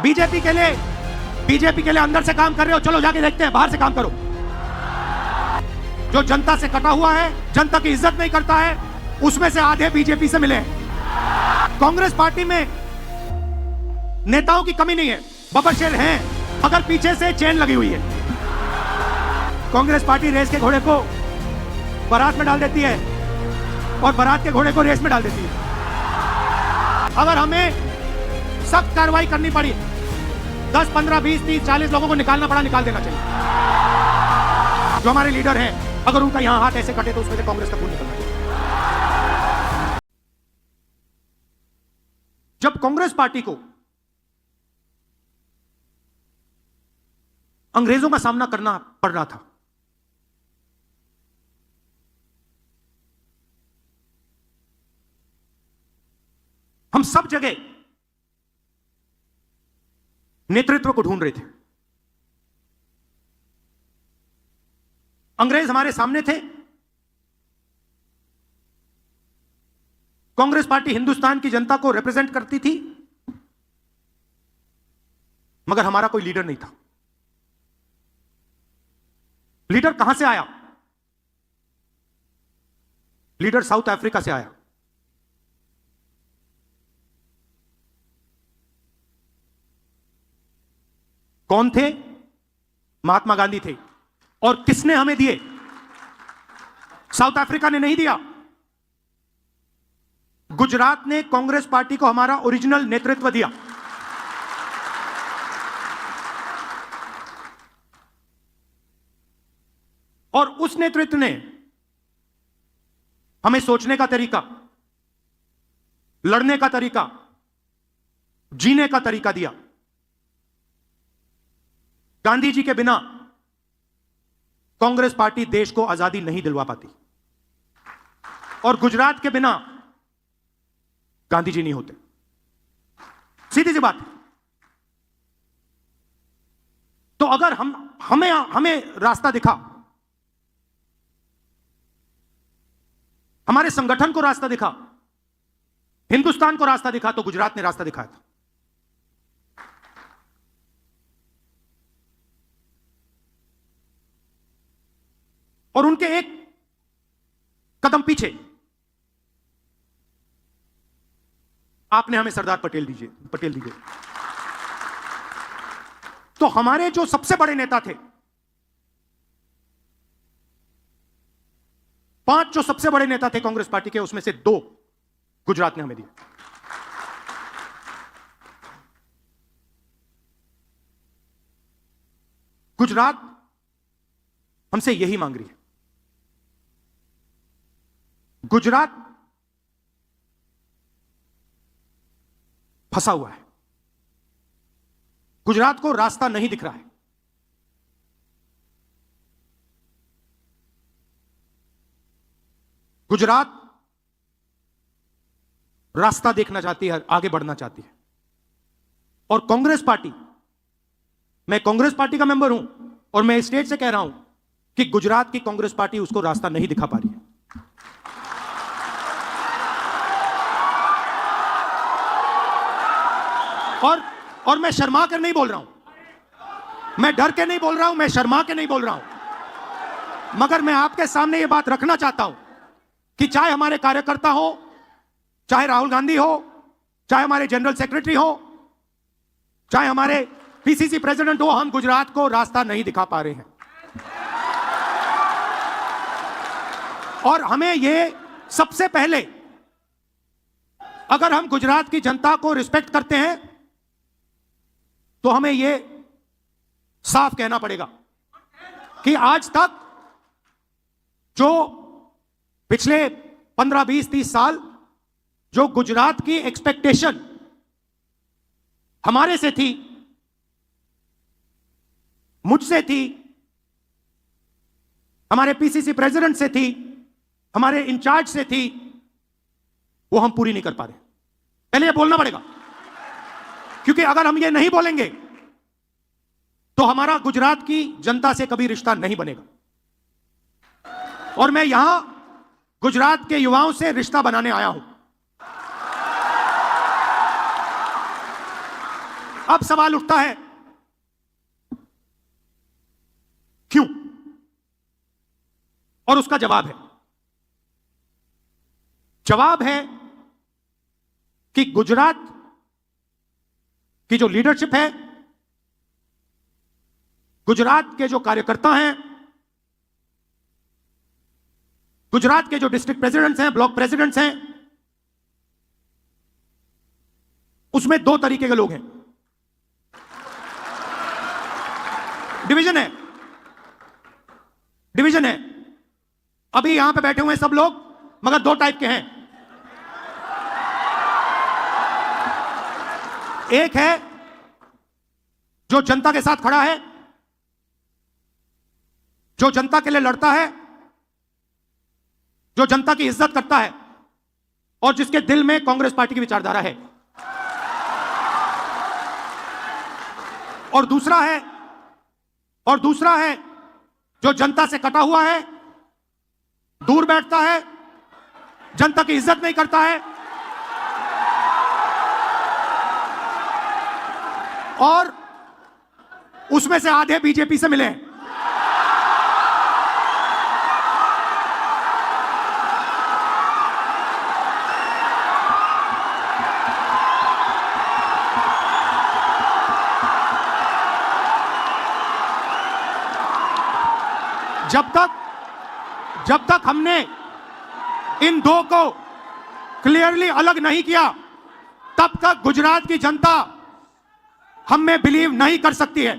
BJP के लिए अंदर से काम कर रहे हो, चलो जाके देखते हैं, बाहर से काम करो। जो जनता से कटा हुआ है, जनता की इज्जत नहीं करता है, उसमें से आधे बीजेपी से मिले हैं। कांग्रेस पार्टी में नेताओं की कमी नहीं है, बबरशेर हैं, मगर पीछे से चेन लगी हुई है। कांग्रेस पार्टी रेस के घोड़े को बारात में डाल देती है और बारात के घोड़े को रेस में डाल देती है। अगर हमें सख्त कार्रवाई करनी पड़ी, 10, 15, 20, 30, 40 लोगों को निकालना पड़ा, निकाल देना चाहिए। जो हमारे लीडर हैं, अगर उनका यहां हाथ ऐसे कटे तो उसमें से कांग्रेस का खून निकलना चाहिए। जब कांग्रेस पार्टी को अंग्रेजों का सामना करना पड़ रहा था, हम सब जगह नेतृत्व को ढूंढ रहे थे। अंग्रेज हमारे सामने थे, कांग्रेस पार्टी हिंदुस्तान की जनता को रिप्रेजेंट करती थी, मगर हमारा कोई लीडर नहीं था। लीडर कहां से आया? लीडर साउथ अफ्रीका से आया। कौन थे? महात्मा गांधी थे। और किसने हमें दिए? साउथ अफ्रीका ने नहीं दिया। गुजरात ने कांग्रेस पार्टी को हमारा ओरिजिनल नेतृत्व दिया। और उस नेतृत्व ने हमें सोचने का तरीका, लड़ने का तरीका, जीने का तरीका दिया। गांधी जी के बिना कांग्रेस पार्टी देश को आजादी नहीं दिलवा पाती, और गुजरात के बिना गांधी जी नहीं होते। सीधी सी बात है। तो अगर हमें रास्ता दिखा, हमारे संगठन को रास्ता दिखा, हिंदुस्तान को रास्ता दिखा, तो गुजरात ने रास्ता दिखाया था। और उनके एक कदम पीछे आपने हमें सरदार पटेल दीजिए। तो हमारे जो सबसे बड़े नेता थे, 5 जो सबसे बड़े नेता थे कांग्रेस पार्टी के, उसमें से 2 गुजरात ने हमें दिए। गुजरात हमसे यही मांग रही है। गुजरात फंसा हुआ है। गुजरात को रास्ता नहीं दिख रहा है। गुजरात रास्ता देखना चाहती है, आगे बढ़ना चाहती है। और कांग्रेस पार्टी, मैं कांग्रेस पार्टी का मेंबर हूं और मैं स्टेट से कह रहा हूं कि गुजरात की कांग्रेस पार्टी उसको रास्ता नहीं दिखा पा रही है। और मैं शर्मा कर नहीं बोल रहा हूं, मैं डर के नहीं बोल रहा हूं, मैं शर्मा के नहीं बोल रहा हूं, मगर मैं आपके सामने यह बात रखना चाहता हूं कि चाहे हमारे कार्यकर्ता हो, चाहे राहुल गांधी हो, चाहे हमारे जनरल सेक्रेटरी हो, चाहे हमारे पीसीसी प्रेसिडेंट हो, हम गुजरात को रास्ता नहीं दिखा पा रहे हैं। और हमें यह सबसे पहले, अगर हम गुजरात की जनता को रिस्पेक्ट करते हैं, तो हमें यह साफ कहना पड़ेगा कि आज तक जो पिछले 15, 20, 30 साल जो गुजरात की एक्सपेक्टेशन हमारे से थी, मुझसे थी, हमारे पीसीसी प्रेसिडेंट से थी, हमारे इंचार्ज से थी, वो हम पूरी नहीं कर पा रहे। पहले ये बोलना पड़ेगा, क्योंकि अगर हम ये नहीं बोलेंगे तो हमारा गुजरात की जनता से कभी रिश्ता नहीं बनेगा। और मैं यहां गुजरात के युवाओं से रिश्ता बनाने आया हूं। अब सवाल उठता है क्यों, और उसका जवाब है कि गुजरात की जो लीडरशिप है, गुजरात के जो कार्यकर्ता हैं, गुजरात के जो डिस्ट्रिक्ट प्रेसिडेंट्स हैं, ब्लॉक प्रेसिडेंट्स हैं, उसमें दो तरीके के लोग हैं। डिवीजन है। अभी यहां पे बैठे हुए हैं सब लोग, मगर दो टाइप के हैं। एक है जो जनता के साथ खड़ा है, जो जनता के लिए लड़ता है, जो जनता की इज्जत करता है, और जिसके दिल में कांग्रेस पार्टी की विचारधारा है। और दूसरा है जो जनता से कटा हुआ है, दूर बैठता है, जनता की इज्जत नहीं करता है, और उसमें से आधे बीजेपी से मिले हैं। जब तक हमने इन दो को क्लियरली अलग नहीं किया, तब तक गुजरात की जनता हम में बिलीव नहीं कर सकती है।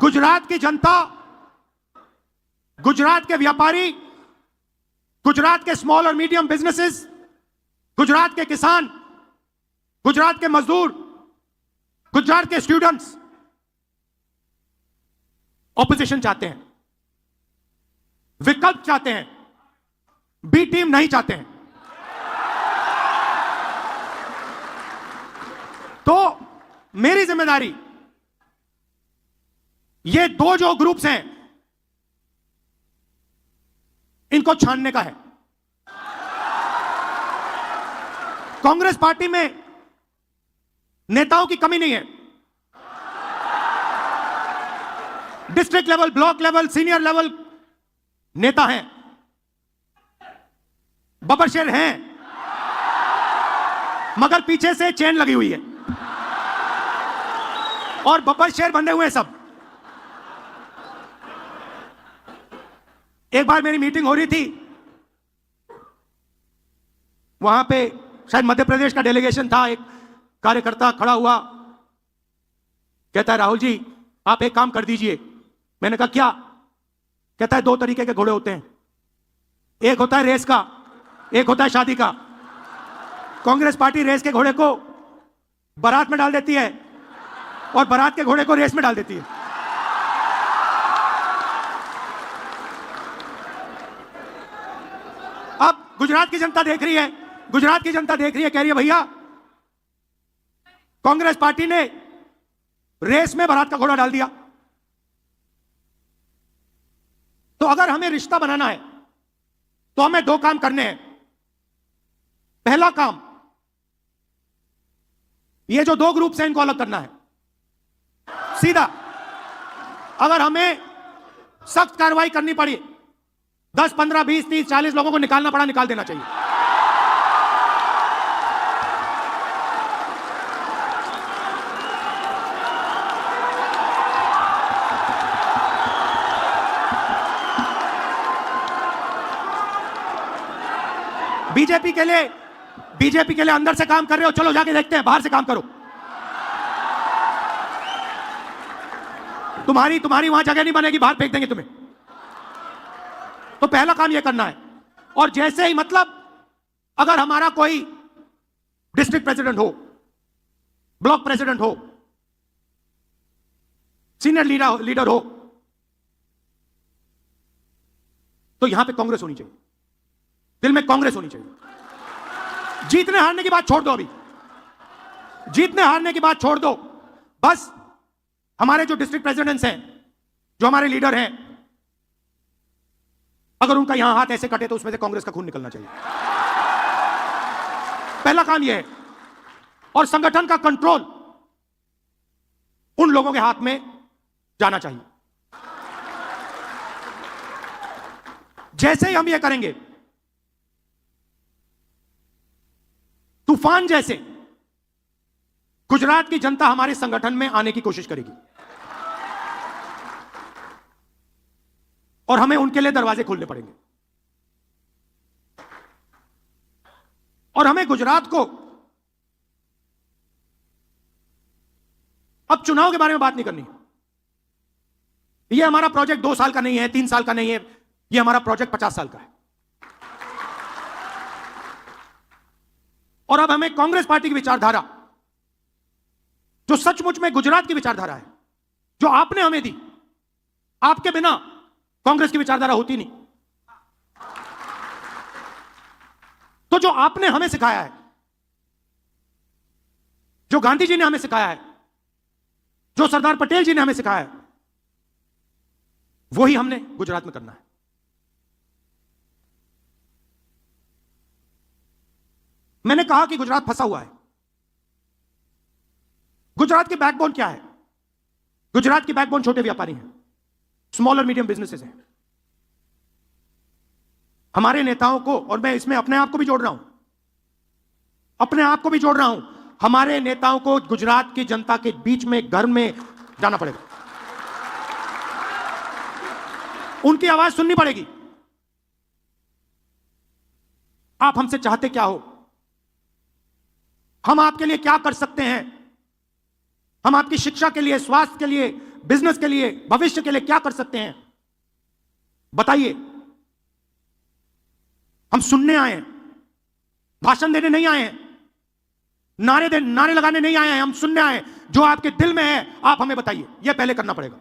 गुजरात की जनता, गुजरात के व्यापारी, गुजरात के स्मॉल और मीडियम बिजनेसेस, गुजरात के किसान, गुजरात के मजदूर, गुजरात के स्टूडेंट्स ऑपोजिशन चाहते हैं, विकल्प चाहते हैं, बी टीम नहीं चाहते हैं। तो मेरी जिम्मेदारी ये दो जो ग्रुप्स हैं इनको छानने का है। कांग्रेस पार्टी में नेताओं की कमी नहीं है। District level, block level, senior level नेता हैं, बबरशेर हैं, मगर पीछे से चेन लगी हुई है और बबरशेर बंधे हुए हैं सब। एक बार मेरी मीटिंग हो रही थी, वहां पे शायद मध्य प्रदेश का डेलीगेशन था। एक कार्यकर्ता खड़ा हुआ, कहता है राहुल जी आप एक काम कर दीजिए। मैंने कहा क्या? कहता है दो तरीके के घोड़े होते हैं, एक होता है रेस का, एक होता है शादी का। कांग्रेस पार्टी रेस के घोड़े को बारात में डाल देती है और बारात के घोड़े को रेस में डाल देती है। अब गुजरात की जनता देख रही है, गुजरात की जनता देख रही है, कह रही है भैया कांग्रेस पार्टी ने रेस में बारात का घोड़ा डाल दिया। तो अगर हमें रिश्ता बनाना है तो हमें दो काम करने हैं। पहला काम, ये जो दो ग्रुप हैं इनको अलग करना है सीधा। अगर हमें सख्त कार्रवाई करनी पड़ी, 10, 15, 20, 30, 40 लोगों को निकालना पड़ा, निकाल देना चाहिए। बीजेपी के लिए अंदर से काम कर रहे हो, चलो जाके देखते हैं, बाहर से काम करो। तुम्हारी वहां जगह नहीं बनेगी, बाहर फेंक देंगे तुम्हें। तो पहला काम यह करना है। और जैसे ही, मतलब अगर हमारा कोई डिस्ट्रिक्ट प्रेसिडेंट हो, ब्लॉक प्रेसिडेंट हो, सीनियर लीडर हो, तो यहां पे कांग्रेस होनी चाहिए, दिल में कांग्रेस होनी चाहिए। जीतने हारने की बात छोड़ दो, अभी जीतने हारने की बात छोड़ दो। बस हमारे जो डिस्ट्रिक्ट प्रेसिडेंट्स हैं, जो हमारे लीडर हैं, अगर उनका यहां हाथ ऐसे कटे तो उसमें से कांग्रेस का खून निकलना चाहिए। पहला काम यह है। और संगठन का कंट्रोल उन लोगों के हाथ में जाना चाहिए। जैसे ही हम यह करेंगे, तूफान जैसे गुजरात की जनता हमारे संगठन में आने की कोशिश करेगी और हमें उनके लिए दरवाजे खोलने पड़ेंगे। और हमें गुजरात को अब चुनाव के बारे में बात नहीं करनी। यह हमारा प्रोजेक्ट 2 साल का नहीं है, 3 साल का नहीं है, यह हमारा प्रोजेक्ट 50 साल का है। और अब हमें कांग्रेस पार्टी की विचारधारा, जो सचमुच में गुजरात की विचारधारा है, जो आपने हमें दी, आपके बिना कांग्रेस की विचारधारा होती नहीं। तो जो आपने हमें सिखाया है, जो गांधी जी ने हमें सिखाया है, जो सरदार पटेल जी ने हमें सिखाया है, वही हमने गुजरात में करना है। मैंने कहा कि गुजरात फंसा हुआ है। गुजरात की बैकबोन क्या है? गुजरात की बैकबोन छोटे व्यापारी हैं, स्मॉल और मीडियम बिजनेसेस हैं। हमारे नेताओं को, और मैं इसमें अपने आप को भी जोड़ रहा हूं, अपने आप को भी जोड़ रहा हूं, हमारे नेताओं को गुजरात की जनता के बीच में, घर में जाना पड़ेगा, उनकी आवाज सुननी पड़ेगी। आप हमसे चाहते क्या हो, हम आपके लिए क्या कर सकते हैं, हम आपकी शिक्षा के लिए, स्वास्थ्य के लिए, बिजनेस के लिए, भविष्य के लिए क्या कर सकते हैं, बताइए। हम सुनने आए हैं, भाषण देने नहीं आए हैं, नारे लगाने नहीं आए हैं, हम सुनने आए हैं। जो आपके दिल में है आप हमें बताइए, यह पहले करना पड़ेगा।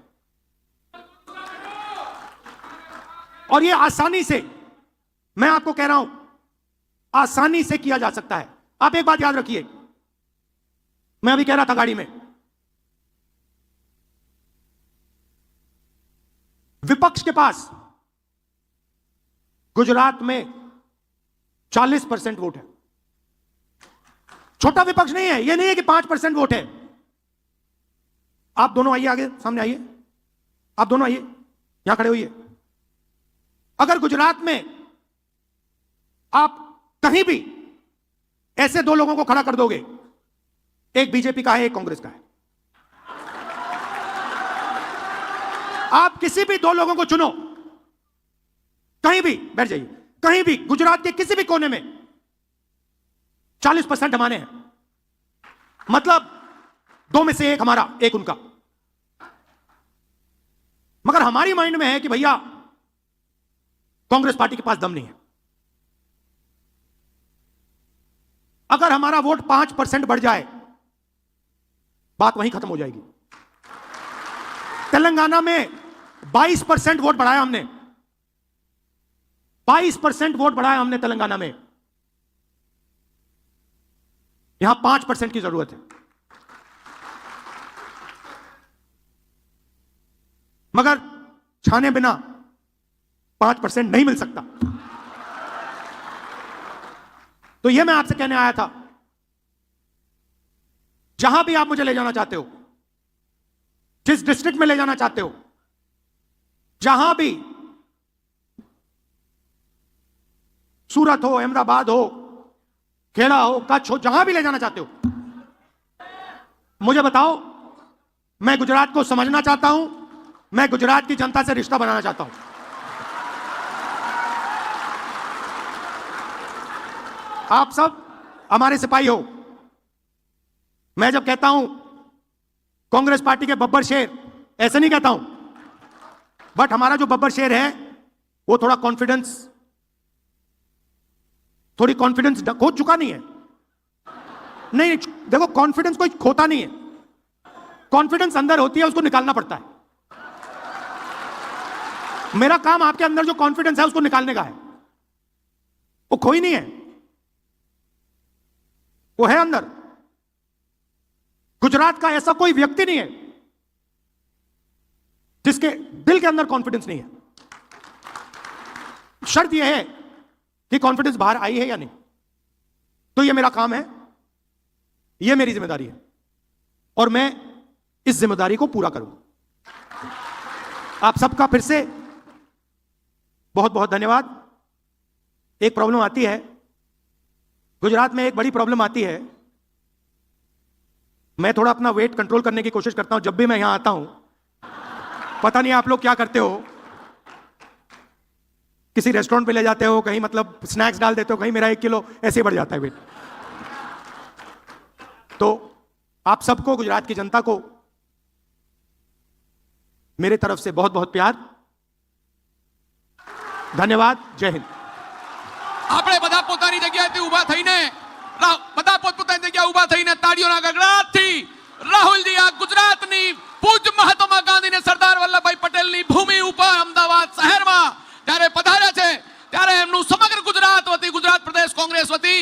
और यह आसानी से, मैं आपको कह रहा हूं, आसानी से किया जा सकता है। आप एक बात याद रखिए, मैं अभी कह रहा था गाड़ी में, विपक्ष के पास गुजरात में 40% वोट है। छोटा विपक्ष नहीं है, यह नहीं है कि 5% वोट है। आप दोनों आइए, आगे सामने आइए, आप दोनों आइए, यहां खड़े होइए। अगर गुजरात में आप कहीं भी ऐसे 2 लोगों को खड़ा कर दोगे, एक बीजेपी का है, एक कांग्रेस का है, आप किसी भी 2 लोगों को चुनो, कहीं भी बैठ जाइए, कहीं भी गुजरात के किसी भी कोने में 40% हमारे हैं, मतलब 2 में से 1 हमारा, 1 उनका। मगर हमारी माइंड में है कि भैया कांग्रेस पार्टी के पास दम नहीं है। अगर हमारा वोट 5% बढ़ जाए, बात वहीं खत्म हो जाएगी। तेलंगाना में 22% वोट बढ़ाया हमने, 22% वोट बढ़ाया हमने तेलंगाना में। यहां 5% की जरूरत है। मगर छाने बिना 5% नहीं मिल सकता। तो यह मैं आपसे कहने आया था, जहां भी आप मुझे ले जाना चाहते हो, जिस डिस्ट्रिक्ट में ले जाना चाहते हो, जहां भी, सूरत हो, अहमदाबाद हो, खेड़ा हो, कच्छ हो, जहां भी ले जाना चाहते हो, मुझे बताओ। मैं गुजरात को समझना चाहता हूं, मैं गुजरात की जनता से रिश्ता बनाना चाहता हूं। आप सब हमारे सिपाही हो। मैं जब कहता हूं कांग्रेस पार्टी के बब्बर शेर, ऐसे नहीं कहता हूं, बट हमारा जो बब्बर शेर है वो थोड़ी कॉन्फिडेंस खो चुका नहीं है। नहीं, देखो, कॉन्फिडेंस कोई खोता नहीं है, कॉन्फिडेंस अंदर होती है, उसको निकालना पड़ता है। मेरा काम आपके अंदर जो कॉन्फिडेंस है उसको निकालने का है। वो खोई नहीं है, वो है अंदर। गुजरात का ऐसा कोई व्यक्ति नहीं है जिसके दिल के अंदर कॉन्फिडेंस नहीं है। शर्त यह है कि कॉन्फिडेंस बाहर आई है या नहीं। तो ये मेरा काम है, ये मेरी जिम्मेदारी है और मैं इस जिम्मेदारी को पूरा करूंगा। आप सबका फिर से बहुत बहुत धन्यवाद। एक प्रॉब्लम आती है गुजरात में, एक बड़ी प्रॉब्लम आती है। मैं थोड़ा अपना वेट कंट्रोल करने की कोशिश करता हूं जब भी मैं यहां आता हूं। पता नहीं आप लोग क्या करते हो, किसी रेस्टोरेंट पे ले जाते हो, कहीं मतलब स्नैक्स डाल देते हो, कहीं मेरा 1 किलो ऐसे ही बढ़ जाता है वेट। तो आप सबको, गुजरात की जनता को मेरे तरफ से बहुत बहुत प्यार, धन्यवाद, जय हिंद। આપણે બધા પોતાની જગ્યાએથી ઊભા થઈને, બધા પોતપોતાની જગ્યાએ ઊભા થઈને તાળીઓના ગગડાટથી રાહુલજી આ ગુજરાતની પૂજ્ય મહાત્મા ગાંધી ને સરદાર વલ્લભભાઈ પટેલની ભૂમિ ઉપર અમદાવાદ શહેરમાં જ્યારે પધાર્યા છે ત્યારે એમનું સમગ્ર ગુજરાત વતી, ગુજરાત પ્રદેશ કોંગ્રેસ વતી